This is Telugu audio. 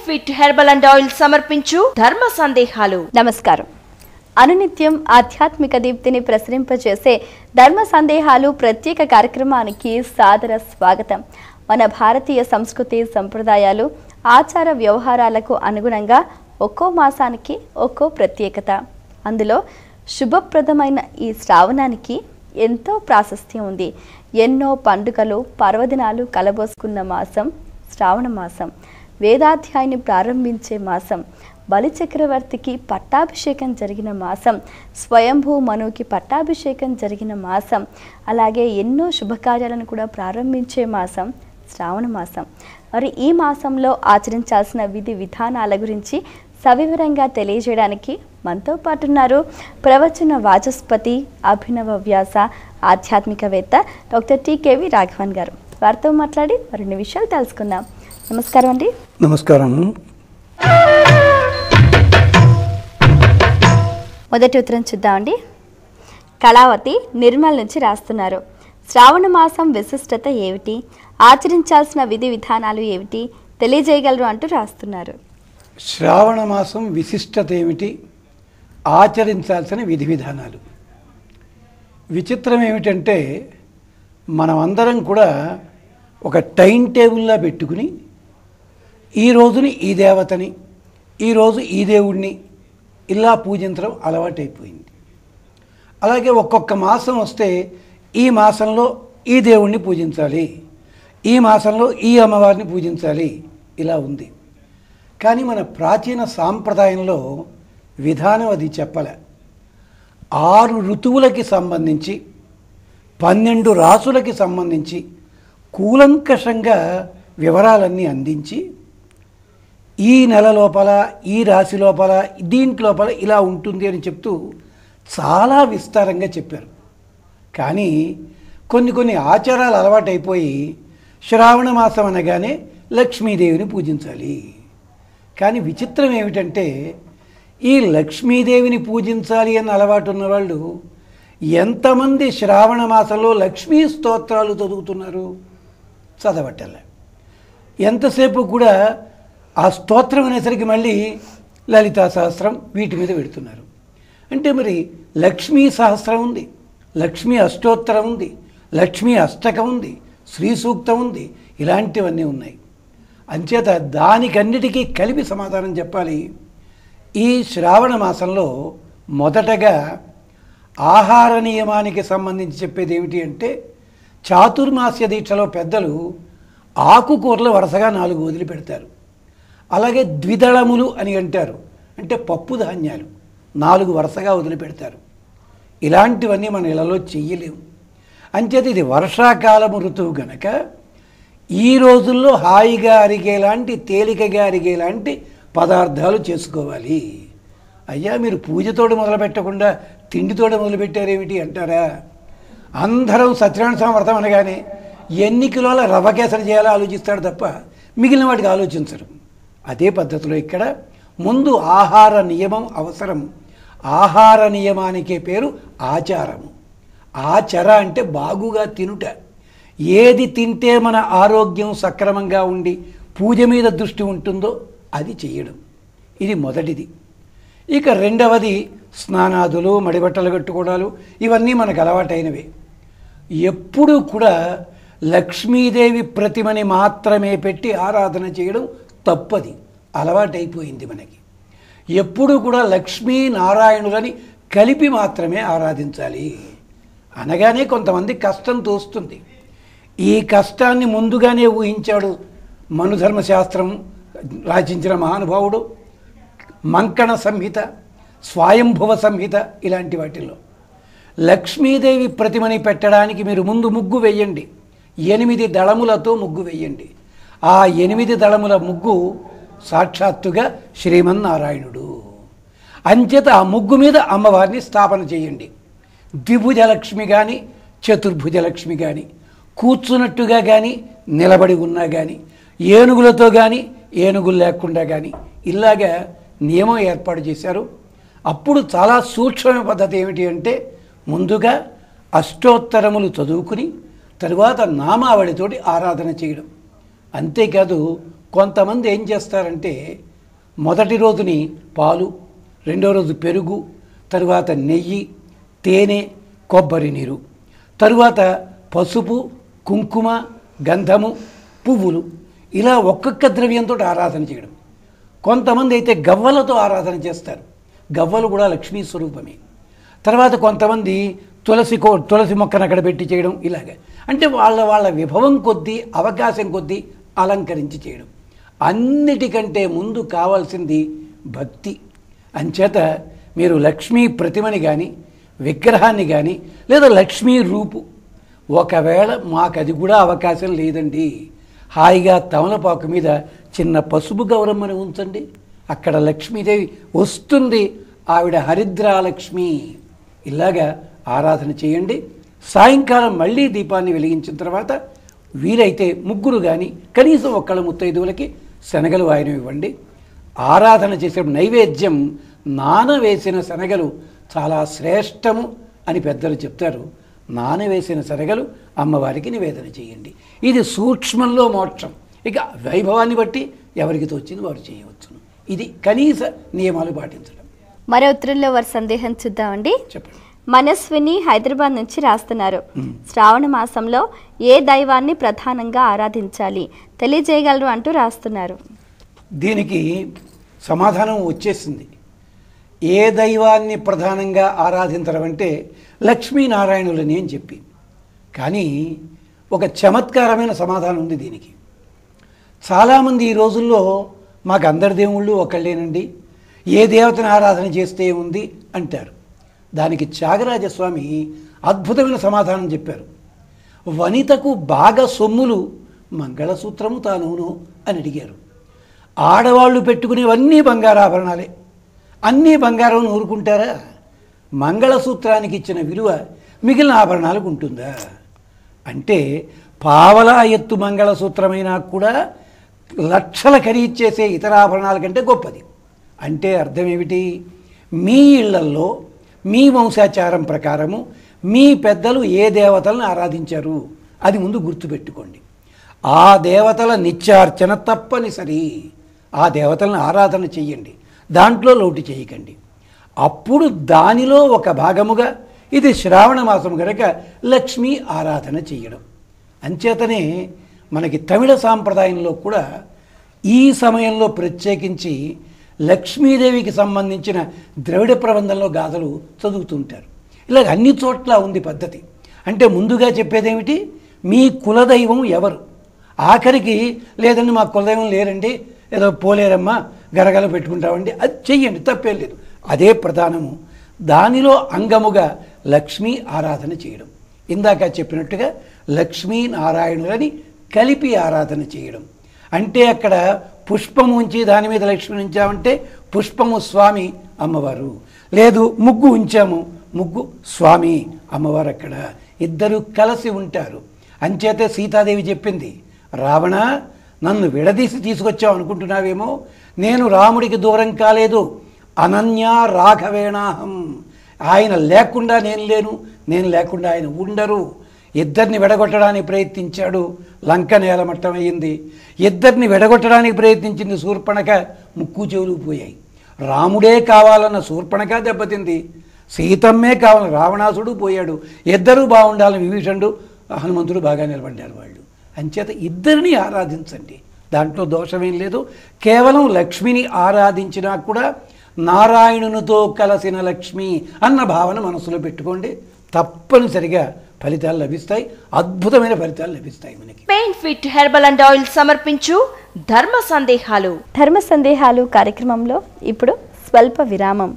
ఫిట్ హెర్బల్ అండ్ ఆయిల్ సమర్పించు ధర్మ సందేహాలు. నమస్కారం. అనునిత్యం ఆధ్యాత్మిక దీప్తిని ప్రసరింపజేసే ధర్మ సందేహాలు ప్రత్యేక కార్యక్రమానికి సాదర స్వాగతం. మన భారతీయ సంస్కృతి సంప్రదాయాలు ఆచార వ్యవహారాలకు అనుగుణంగా ఒక్కో మాసానికి ఒక్కో ప్రత్యేకత. అందులో శుభప్రదమైన ఈ శ్రావణానికి ఎంతో ప్రాశస్త్యం ఉంది. ఎన్నో పండుగలు పర్వదినాలు కలబోసుకున్న మాసం శ్రావణ మాసం. వేదాధ్యాయాన్ని ప్రారంభించే మాసం, బలిచక్రవర్తికి పట్టాభిషేకం జరిగిన మాసం, స్వయంభూ మనుకి పట్టాభిషేకం జరిగిన మాసం, అలాగే ఎన్నో శుభకార్యాలను కూడా ప్రారంభించే మాసం శ్రావణ మాసం. మరి ఈ మాసంలో ఆచరించాల్సిన విధి విధానాల గురించి సవివరంగా తెలియజేయడానికి మనతో పాటు ఉన్నారు ప్రవచన వాచస్పతి, అభినవ వ్యాస, ఆధ్యాత్మికవేత్త డాక్టర్ టి.కె.వి. రాఘవన్ గారు. వారితో మాట్లాడి మరిన్ని విషయాలు తెలుసుకుందాం. నమస్కారం అండి. నమస్కారం. మొదటి ఉత్తరం చూద్దామండి. కళావతి నిర్మల్ నుంచి రాస్తున్నారు. శ్రావణ మాసం విశిష్టత ఏమిటి, ఆచరించాల్సిన విధి విధానాలు ఏమిటి తెలియజేయగలరు అంటూ రాస్తున్నారు. శ్రావణ మాసం విశిష్టత ఏమిటి, ఆచరించాల్సిన విధి విధానాలు. విచిత్రం ఏమిటంటే మనమందరం కూడా ఒక టైం టేబుల్లా పెట్టుకుని ఈ రోజుని ఈ దేవతని, ఈరోజు ఈ దేవుడిని ఇలా పూజించడం అలవాటైపోయింది. అలాగే ఒక్కొక్క మాసం వస్తే ఈ మాసంలో ఈ దేవుణ్ణి పూజించాలి, ఈ మాసంలో ఈ అమ్మవారిని పూజించాలి, ఇలా ఉంది. కానీ మన ప్రాచీన సాంప్రదాయంలో విధానం అది చెప్పలే. 6 ఋతువులకి సంబంధించి 12 రాసులకి సంబంధించి కూలంకషంగా వివరాలన్నీ అందించి ఈ నెల లోపల, ఈ రాశి లోపల, దీంట్లోపల ఇలా ఉంటుంది అని చెప్తూ చాలా విస్తారంగా చెప్పారు. కానీ కొన్ని ఆచారాలు అలవాటైపోయి శ్రావణ మాసం అనగానే లక్ష్మీదేవిని పూజించాలి. కానీ విచిత్రం ఏమిటంటే ఈ లక్ష్మీదేవిని పూజించాలి అన్న అలవాటు ఉన్నవాళ్ళు ఎంతమంది శ్రావణ మాసంలో లక్ష్మీ స్తోత్రాలు చదువుతున్నారు? చదవటలే. ఎంతసేపు కూడా ఆ స్తోత్రం అనేసరికి మళ్ళీ లలితా సహస్రం వీటి మీద పెడుతున్నారు. అంటే మరి లక్ష్మీ సహస్రం ఉంది, లక్ష్మీ అష్టోత్తరం ఉంది, లక్ష్మీ అష్టకం ఉంది, శ్రీ సూక్తం ఉంది, ఇలాంటివన్నీ ఉన్నాయి. అంచేత దానికన్నిటికీ కలిపి సమాధానం చెప్పాలి. ఈ శ్రావణ మాసంలో మొదటగా ఆహార నియమానికి సంబంధించి చెప్పేది ఏమిటి అంటే చాతుర్మాస్య దీక్షలో పెద్దలు ఆకుకూరలు వరుసగా 4 వదిలిపెడతారు. అలాగే ద్విదళములు అని అంటారు, అంటే పప్పు ధాన్యాలు 4 వరుసగా వదిలిపెడతారు. ఇలాంటివన్నీ మన ఇళ్లలో చెయ్యలేము. అంచేత ఇది వర్షాకాలము ఋతువు గనక ఈ రోజుల్లో హాయిగా అరిగేలాంటి, తేలికగా అరిగేలాంటి పదార్థాలు చేసుకోవాలి. అయ్యా మీరు పూజతోడు మొదలుపెట్టకుండా తిండితోడు మొదలుపెట్టారేమిటి అంటారా? అందరం సత్యనారాయణ స్వామి వ్రతం అనగానే ఎన్ని కిలోల రవ్వ కేసరి చేయాలో ఆలోచిస్తాడు తప్ప మిగిలిన వాటికి ఆలోచించరు. అదే పద్ధతిలో ఇక్కడ ముందు ఆహార నియమం అవసరం. ఆహార నియమానికే పేరు ఆచారము. ఆచర అంటే బాగుగా తినుట. ఏది తింటే మన ఆరోగ్యం సక్రమంగా ఉండి పూజ మీద దృష్టి ఉంటుందో అది చేయడం. ఇది మొదటిది. ఇక రెండవది స్నానాదులు, మడిబట్టలు కట్టుకోవడాలు, ఇవన్నీ మనకు అలవాటైనవే. ఎప్పుడూ కూడా లక్ష్మీదేవి ప్రతిమని మాత్రమే పెట్టి ఆరాధన చేయడం తప్పది, అలవాటైపోయింది మనకి. ఎప్పుడూ కూడా లక్ష్మీనారాయణులని కలిపి మాత్రమే ఆరాధించాలి. అనగానే కొంతమంది కష్టం తోస్తుంది. ఈ కష్టాన్ని ముందుగానే ఊహించాడు మనుధర్మశాస్త్రం రచించిన మహానుభావుడు. మంకణ సంహిత, స్వయంభువ సంహిత, ఇలాంటి వాటిల్లో లక్ష్మీదేవి ప్రతిమని పెట్టడానికి మీరు ముందు ముగ్గు వేయండి. 8 దళములతో ముగ్గు వేయండి. ఆ 8 దళముల ముగ్గు సాక్షాత్తుగా శ్రీమన్నారాయణుడు. అంచేత ఆ ముగ్గు మీద అమ్మవారిని స్థాపన చేయండి. ద్విభుజలక్ష్మి కానీ, చతుర్భుజలక్ష్మి కానీ, కూర్చున్నట్టుగా కానీ, నిలబడి ఉన్నా కానీ, ఏనుగులతో కానీ, ఏనుగులు లేకుండా కానీ, ఇలాగా నియమం ఏర్పాటు చేశారు. అప్పుడు చాలా సూక్ష్మమైన పద్ధతి ఏమిటి అంటే ముందుగా అష్టోత్తరములు చదువుకుని తరువాత నామావళితోటి ఆరాధన చేయడం. అంతేకాదు కొంతమంది ఏం చేస్తారంటే మొదటి రోజుని పాలు, రెండో రోజు పెరుగు, తరువాత నెయ్యి, తేనె, కొబ్బరి నీరు, తరువాత పసుపు, కుంకుమ, గంధము, పువ్వులు, ఇలా ఒక్కొక్క ద్రవ్యంతో ఆరాధన చేయడం. కొంతమంది అయితే గవ్వలతో ఆరాధన చేస్తారు. గవ్వలు కూడా లక్ష్మీ స్వరూపమే. తర్వాత కొంతమంది తులసి మొక్కను అక్కడ పెట్టి చేయడం. ఇలాగే అంటే వాళ్ళ విభవం కొద్దీ, అవకాశం కొద్దీ అలంకరించి చేయడం. అన్నిటికంటే ముందు కావాల్సింది భక్తి. అంచేత మీరు లక్ష్మీ ప్రతిమని కానీ, విగ్రహాన్ని కానీ, లేదా లక్ష్మీ రూపు, ఒకవేళ మాకు అది కూడా అవకాశం లేదండి, హాయిగా తమలపాకు మీద చిన్న పసుపు గౌరమ్మని ఉంచండి, అక్కడ లక్ష్మీదేవి వస్తుంది, ఆవిడ హరిద్రాలక్ష్మి. ఇలాగా ఆరాధన చేయండి. సాయంకాలం మళ్ళీ దీపాన్ని వెలిగించిన తర్వాత వీలైతే ముగ్గురు కానీ కనీసం ఒక్కళ్ళ ముత్తైదువులకి శనగలు వాయనం ఇవ్వండి. ఆరాధన చేసే నైవేద్యం నానవేసిన శనగలు చాలా శ్రేష్టము అని పెద్దలు చెప్తారు. నానవేసిన శనగలు అమ్మవారికి నివేదన చేయండి. ఇది సూక్ష్మంలో మోక్షం. ఇక వైభవాన్ని బట్టి ఎవరికి తోచింది వారు చేయవచ్చును. ఇది కనీస నియమాలు పాటించడం. మరో ఉత్తరంలో వారి సందేహం చూద్దామండి. చెప్పండి. మనస్విని హైదరాబాద్ నుంచి రాస్తున్నారు. శ్రావణ మాసంలో ఏ దైవాన్ని ప్రధానంగా ఆరాధించాలి తెలియజేయగలరు అంటూ రాస్తున్నారు. దీనికి సమాధానం వచ్చేసింది. ఏ దైవాన్ని ప్రధానంగా ఆరాధించడం అంటే లక్ష్మీనారాయణులని అని చెప్పి. కానీ ఒక చమత్కారమైన సమాధానం ఉంది దీనికి. చాలామంది ఈ రోజుల్లో మాకు అందరి దేవుళ్ళు ఒకళ్ళేనండి, ఏ దేవతని ఆరాధన చేస్తే ఉంది అంటారు. దానికి త్యాగరాజస్వామి అద్భుతమైన సమాధానం చెప్పారు. వనితకు బాగా సొమ్ములు మంగళసూత్రము తానును అని అడిగారు. ఆడవాళ్ళు పెట్టుకునేవన్నీ బంగారాభరణాలే, అన్నీ బంగారం ఊరుకుంటారా? మంగళసూత్రానికి ఇచ్చిన విలువ మిగిలిన ఆభరణాలకు ఉంటుందా? అంటే పావలా ఎత్తు మంగళసూత్రమైనా కూడా లక్షల ఖరీదు చేసే ఇతర ఆభరణాల కంటే గొప్పది. అంటే అర్థం ఏమిటి? మీ ఇళ్లల్లో మీ వంశాచారం ప్రకారము మీ పెద్దలు ఏ దేవతలను ఆరాధించారు అది ముందు గుర్తుపెట్టుకోండి. ఆ దేవతల నిత్యార్చన తప్పనిసరి. ఆ దేవతలను ఆరాధన చెయ్యండి, దాంట్లో లోటు చేయకండి. అప్పుడు దానిలో ఒక భాగముగా ఇది శ్రావణ మాసం కనుక లక్ష్మీ ఆరాధన చేయడం. అంచేతనే మనకి తమిళ సాంప్రదాయంలో కూడా ఈ సమయంలో ప్రత్యేకించి లక్ష్మీదేవికి సంబంధించిన ద్రవిడ ప్రబంధంలో గాథలు చదువుతుంటారు. ఇలాగ అన్ని చోట్ల ఉంది పద్ధతి. అంటే ముందుగా చెప్పేదేమిటి? మీ కులదైవం ఎవరు? ఆఖరికి లేదండి మా కులదైవం లేరండి, ఏదో పోలేరమ్మా గరగల పెట్టుకుంటామండి, అది చెయ్యండి, తప్పేం లేదు. అదే ప్రధానము. దానిలో అంగముగా లక్ష్మీ ఆరాధన చేయడం. ఇందాక చెప్పినట్టుగా లక్ష్మీనారాయణులని కలిపి ఆరాధన చేయడం. అంటే అక్కడ పుష్పము ఉంచి దాని మీద లక్ష్మి ఉంచామంటే పుష్పము స్వామి అమ్మవారు, లేదు ముగ్గు ఉంచాము ముగ్గు స్వామి అమ్మవారు. అక్కడ ఇద్దరు కలిసి ఉంటారు. అంచేతే సీతాదేవి చెప్పింది, రావణ నన్ను విడదీసి తీసుకొచ్చావు అనుకుంటున్నావేమో, నేను రాముడికి దూరం కాలేదు, అనన్యా రాఘవేణాహం. ఆయన లేకుండా నేను లేను, నేను లేకుండా ఆయన ఉండరు. ఇద్దరిని విడగొట్టడానికి ప్రయత్నించాడు, లంక నేలమట్టమయ్యింది. ఇద్దరిని విడగొట్టడానికి ప్రయత్నించింది శూర్పణఖ, ముక్కు చెవులు పోయాయి. రాముడే కావాలన్న శూర్పణఖ దెబ్బతింది, సీతమ్మే కావాలని రావణాసుడు పోయాడు. ఇద్దరూ బాగుండాలని విభీషణుడు హనుమంతుడు బాగా నిలబడ్డారు వాళ్ళు. అంచేత ఇద్దరిని ఆరాధించండి, దాంట్లో దోషమేం లేదు. కేవలం లక్ష్మిని ఆరాధించినా కూడా నారాయణునితో కలసిన లక్ష్మి అన్న భావన మనసులో పెట్టుకోండి, తప్పనిసరిగా ఫలితాలు లభిస్తాయి. అద్భుతమైన ఫలితాలు లభిస్తాయి మనకి. Pain fit herbal and oil సమర్పించు ధర్మ సందేహాలు. ధర్మ సందేహాలు కార్యక్రమంలో ఇప్పుడు స్వల్ప విరామం.